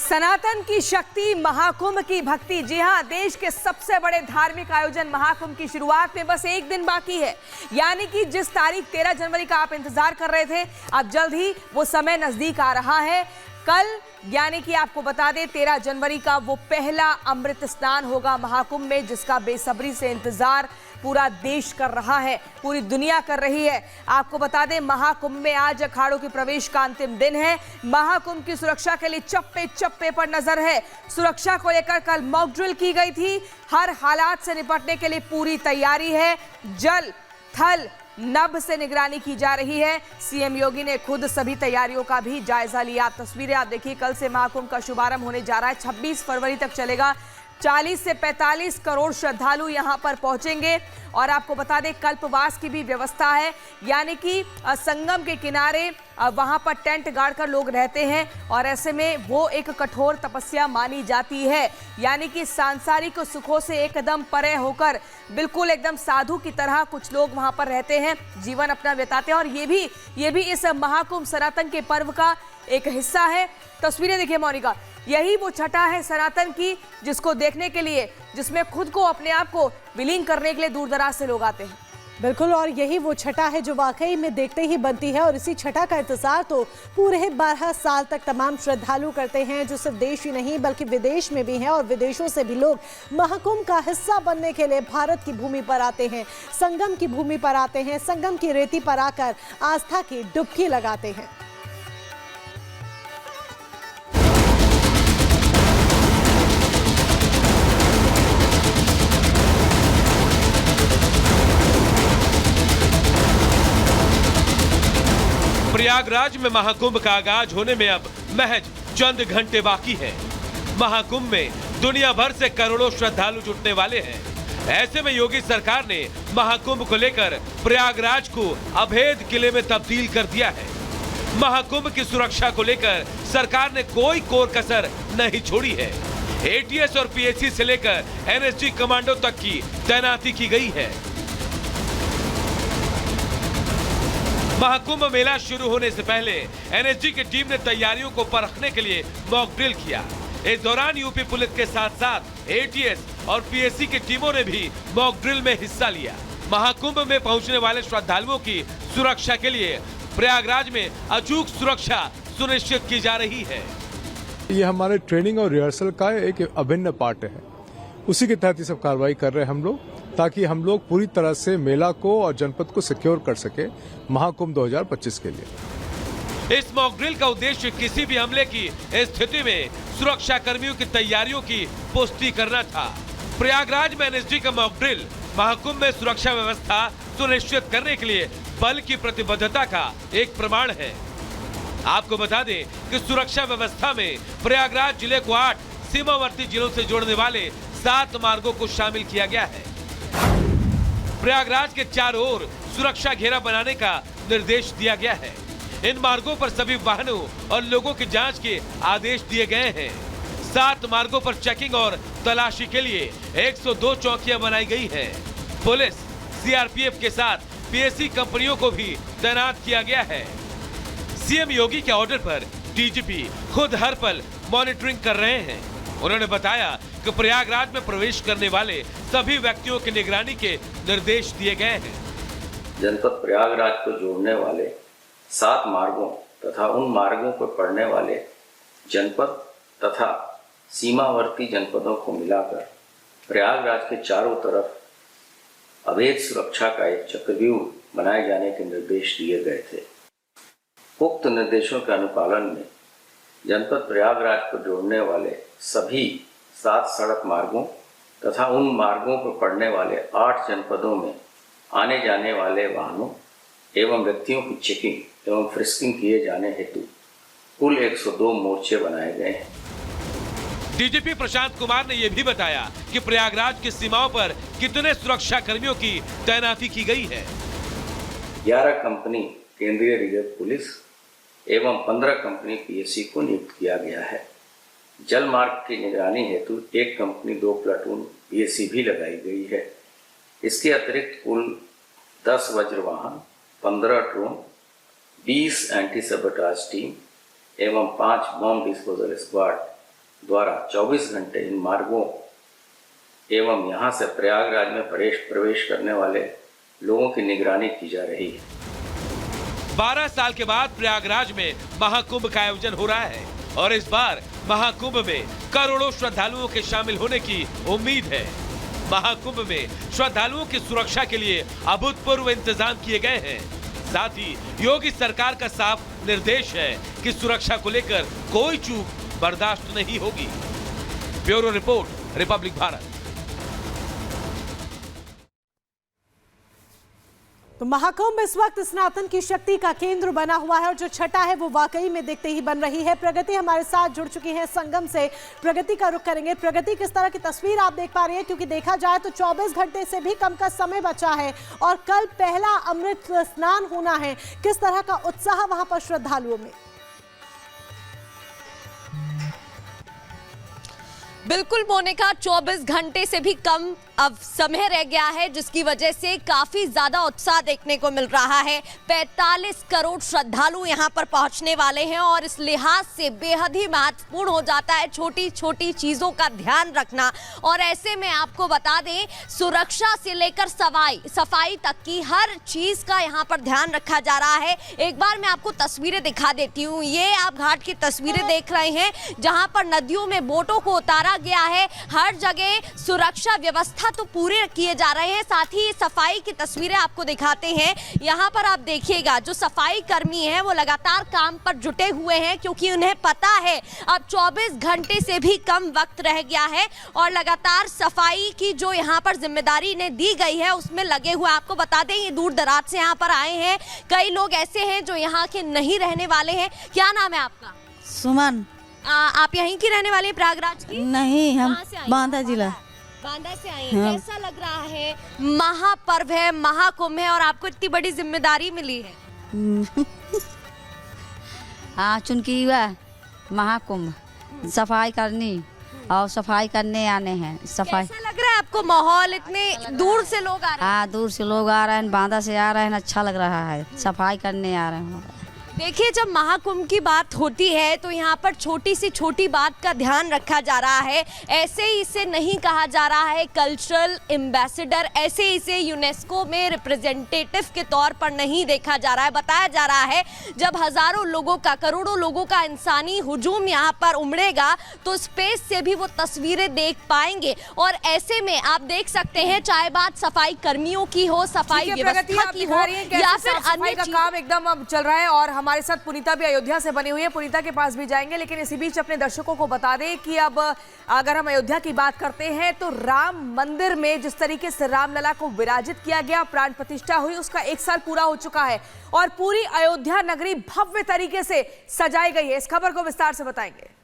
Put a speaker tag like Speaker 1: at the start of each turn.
Speaker 1: सनातन की शक्ति, महाकुंभ की भक्ति। जी हां, देश के सबसे बड़े धार्मिक आयोजन महाकुंभ की शुरुआत में बस एक दिन बाकी है। यानी कि जिस तारीख 13 जनवरी का आप इंतजार कर रहे थे, अब जल्द ही वो समय नजदीक आ रहा है। कल यानी कि आपको बता दें 13 जनवरी का वो पहला अमृत स्नान होगा महाकुंभ में, जिसका बेसब्री से इंतजार पूरा देश कर रहा है, पूरी दुनिया कर रही है। आपको बता दें महाकुंभ में आज अखाड़ों के प्रवेश का अंतिम दिन है। महाकुंभ की सुरक्षा के लिए चप्पे चप्पे पर नजर है। सुरक्षा को लेकर कल मॉक ड्रिल की गई थी। हर हालात से निपटने के लिए पूरी तैयारी है। जल थल नभ से निगरानी की जा रही है। सीएम योगी ने खुद सभी तैयारियों का भी जायजा लिया। तस्वीरें आप देखिए, कल से महाकुंभ का शुभारंभ होने जा रहा है। 26 फरवरी तक चलेगा। 40 से 45 करोड़ श्रद्धालु यहां पर पहुंचेंगे। और आपको बता दें कल्पवास की भी व्यवस्था है, यानी कि संगम के किनारे वहां पर टेंट गाड़कर लोग रहते हैं और ऐसे में वो एक कठोर तपस्या मानी जाती है। यानी कि सांसारिक सुखों से एकदम परे होकर बिल्कुल एकदम साधु की तरह कुछ लोग वहां पर रहते हैं, जीवन अपना बिताते हैं। और ये भी इस महाकुंभ सनातन के पर्व का एक हिस्सा है। तस्वीरें देखिए मोनिका, यही वो छटा है सनातन की, जिसको देखने के लिए, जिसमें खुद को अपने आप को विलीन करने के लिए दूर दराज से लोग आते हैं।
Speaker 2: बिल्कुल, और यही वो छटा है जो वाकई में देखते ही बनती है। और इसी छटा का इंतजार तो पूरे 12 साल तक तमाम श्रद्धालु करते हैं, जो सिर्फ देश ही नहीं बल्कि विदेश में भी हैं। और विदेशों से भी लोग महाकुंभ का हिस्सा बनने के लिए भारत की भूमि पर आते हैं, संगम की भूमि पर आते हैं, संगम की रेती पर आकर आस्था की डुबकी लगाते हैं।
Speaker 3: प्रयागराज में महाकुंभ का आगाज होने में अब महज चंद घंटे बाकी है। महाकुंभ में दुनिया भर से करोड़ों श्रद्धालु जुटने वाले हैं। ऐसे में योगी सरकार ने महाकुंभ को लेकर प्रयागराज को अभेद किले में तब्दील कर दिया है। महाकुंभ की सुरक्षा को लेकर सरकार ने कोई कोर कसर नहीं छोड़ी है। एटीएस और पीएसी से लेकर एनएसजी कमांडो तक की तैनाती की गई है। महाकुंभ मेला शुरू होने से पहले एनएसजी की टीम ने तैयारियों को परखने के लिए मॉक ड्रिल किया। इस दौरान यूपी पुलिस के साथ साथ एटीएस और पीएसी की टीमों ने भी मॉक ड्रिल में हिस्सा लिया। महाकुंभ में पहुंचने वाले श्रद्धालुओं की सुरक्षा के लिए प्रयागराज में अचूक सुरक्षा सुनिश्चित की जा रही है।
Speaker 4: ये हमारे ट्रेनिंग और रिहर्सल का एक अभिन्न पार्ट है। उसी के तहत ये सब कार्रवाई कर रहे हैं हम लोग, ताकि हम लोग पूरी तरह से मेला को और जनपद को सिक्योर कर सके महाकुंभ 2025 के लिए।
Speaker 3: इस मॉक ड्रिल का उद्देश्य किसी भी हमले की स्थिति में सुरक्षा कर्मियों की तैयारियों की पुष्टि करना था। प्रयागराज में एनएसजी का मॉक ड्रिल महाकुंभ में सुरक्षा व्यवस्था सुनिश्चित करने के लिए बल की प्रतिबद्धता का एक प्रमाण है। आपको बता दें कि सुरक्षा व्यवस्था में प्रयागराज जिले को 8 सीमावर्ती जिलों से जोड़ने वाले 7 मार्गों को शामिल किया गया है। प्रयागराज के चारों ओर सुरक्षा घेरा बनाने का निर्देश दिया गया है। इन मार्गों पर सभी वाहनों और लोगों की जांच के आदेश दिए गए हैं। 7 मार्गों पर चेकिंग और तलाशी के लिए 102 चौकियां बनाई गई हैं। पुलिस, सीआरपीएफ के साथ पीएसी कंपनियों को भी तैनात किया गया है। सीएम योगी के ऑर्डर पर डीजीपी खुद हर पल मॉनिटरिंग कर रहे हैं। उन्होंने बताया कि प्रयागराज में प्रवेश करने वाले सभी व्यक्तियों की निगरानी के निर्देश दिए गए हैं।
Speaker 5: जनपद प्रयागराज को जोड़ने वाले 7 मार्गों तथा उन मार्गों पर पड़ने वाले जनपद तथा सीमावर्ती जनपदों को मिलाकर प्रयागराज के चारों तरफ अवैध सुरक्षा का एक चक्रव्यूह बनाए जाने के निर्देश दिए गए थे। उक्त निर्देशों के अनुपालन में जनपद प्रयागराज को जोड़ने वाले सभी 7 सड़क मार्गों तथा उन मार्गों पर पड़ने वाले 8 जनपदों में आने जाने वाले वाहनों एवं व्यक्तियों की चेकिंग एवं फ्रिस्किंग किए जाने हेतु कुल 102 मोर्चे बनाए गए हैं।
Speaker 3: डीजीपी प्रशांत कुमार ने यह भी बताया कि प्रयागराज की सीमाओं पर कितने सुरक्षा कर्मियों की तैनाती की गई है।
Speaker 5: 11 कंपनी केंद्रीय रिजर्व पुलिस एवं 15 कंपनी पीएसी को नियुक्त किया गया है। जल मार्ग की निगरानी हेतु 1 कंपनी 2 प्लाटून पीएसी भी लगाई गई है। इसके अतिरिक्त कुल 10 वज्र वाहन, 15 ड्रोन, 20 एंटी सबोटाज टीम एवं 5 बम डिस्पोजल स्क्वाड द्वारा 24 घंटे इन मार्गों एवं यहाँ से प्रयागराज में प्रवेश करने वाले लोगों की निगरानी की जा रही है।
Speaker 3: 12 साल के बाद प्रयागराज में महाकुंभ का आयोजन हो रहा है और इस बार महाकुंभ में करोड़ों श्रद्धालुओं के शामिल होने की उम्मीद है। महाकुंभ में श्रद्धालुओं की सुरक्षा के लिए अभूतपूर्व इंतजाम किए गए हैं। साथ ही योगी सरकार का साफ निर्देश है कि सुरक्षा को लेकर कोई चूक बर्दाश्त नहीं होगी। Bureau report, Republic Bharat.
Speaker 2: तो महाकुंभ इस वक्त सनातन की शक्ति का केंद्र बना हुआ है और जो छटा है वो वाकई में दिखते ही बन रही है। प्रगति हमारे साथ जुड़ चुकी है संगम से। प्रगति का रुख करेंगे। प्रगति, किस तरह की तस्वीर आप देख पा रही है? क्योंकि देखा जाए तो 24 घंटे से भी कम का समय बचा है और कल पहला अमृत स्नान होना है। किस तरह का उत्साह वहां पर श्रद्धालुओं में?
Speaker 6: बिल्कुल मोनिका, 24 घंटे से भी कम अब समय रह गया है, जिसकी वजह से काफी ज्यादा उत्साह देखने को मिल रहा है। 45 करोड़ श्रद्धालु यहां पर पहुंचने वाले हैं और इस लिहाज से बेहद ही महत्वपूर्ण हो जाता है छोटी छोटी चीजों का ध्यान रखना। और ऐसे में आपको बता दें, सुरक्षा से लेकर सफाई तक की हर चीज का यहां पर ध्यान रखा जा रहा है। एक बार मैं आपको तस्वीरें दिखा देती हूँ। ये आप घाट की तस्वीरें देख रहे हैं जहां पर नदियों में बोटों को उतारा गया है। हर जगह सुरक्षा व्यवस्था तो पूरे किए जा रहे हैं। साथ ही सफाई की तस्वीरें आपको दिखाते हैं। यहाँ पर आप देखिएगा, जो सफाई कर्मी हैं वो लगातार काम पर जुटे हुए हैं, क्योंकि उन्हें पता है अब 24 घंटे से भी कम वक्त रह गया है और लगातार सफाई की जो यहाँ पर जिम्मेदारी इन्हें दी गई है उसमें लगे हुए। आपको बता दें, ये दूर दराज से यहाँ पर आए हैं। कई लोग ऐसे हैं जो यहाँ के नहीं रहने वाले हैं। क्या नाम है आपका?
Speaker 7: सुमन।
Speaker 6: आप यहीं की रहने वाली, प्रयागराज की?
Speaker 7: नहीं, हम बांदा जिला।
Speaker 6: बांदा से आए हैं। कैसा लग रहा है? महापर्व है, महाकुंभ है और आपको इतनी बड़ी जिम्मेदारी मिली है।
Speaker 7: हाँ, चुनकी हुआ महाकुंभ, सफाई करनी और सफाई करने आने हैं। सफाई
Speaker 6: कैसा लग रहा है आपको? माहौल, इतने दूर से लोग आ रहे हैं।
Speaker 7: हाँ, दूर से लोग आ रहे हैं, बांदा से आ रहे हैं। अच्छा लग रहा है, सफाई करने आ रहे हैं।
Speaker 6: देखिए, जब महाकुंभ की बात होती है तो यहाँ पर छोटी सी छोटी बात का ध्यान रखा जा रहा है। ऐसे ही इसे नहीं कहा जा रहा है कल्चरल एम्बेसडर, ऐसे इसे यूनेस्को में रिप्रेजेंटेटिव के तौर पर नहीं देखा जा रहा है। बताया जा रहा है जब हजारों लोगों का, करोड़ों लोगों का इंसानी हुजूम यहाँ पर उमड़ेगा तो स्पेस से भी वो तस्वीरें देख पाएंगे। और ऐसे में आप देख सकते हैं, चाहे बात सफाई कर्मियों की हो, सफाई व्यवस्था की हो या फिर अन्य
Speaker 1: का काम एकदम अब चल रहा है। और हमारे साथ पुनीता भी अयोध्या से बनी हुई है, पुनीता के पास भी जाएंगे। लेकिन इसी बीच अपने दर्शकों को बता दें कि अब अगर हम अयोध्या की बात करते हैं तो राम मंदिर में जिस तरीके से रामलला को विराजित किया गया, प्राण प्रतिष्ठा हुई, उसका 1 साल पूरा हो चुका है और पूरी अयोध्या नगरी भव्य तरीके से सजाई गई है। इस खबर को विस्तार से बताएंगे।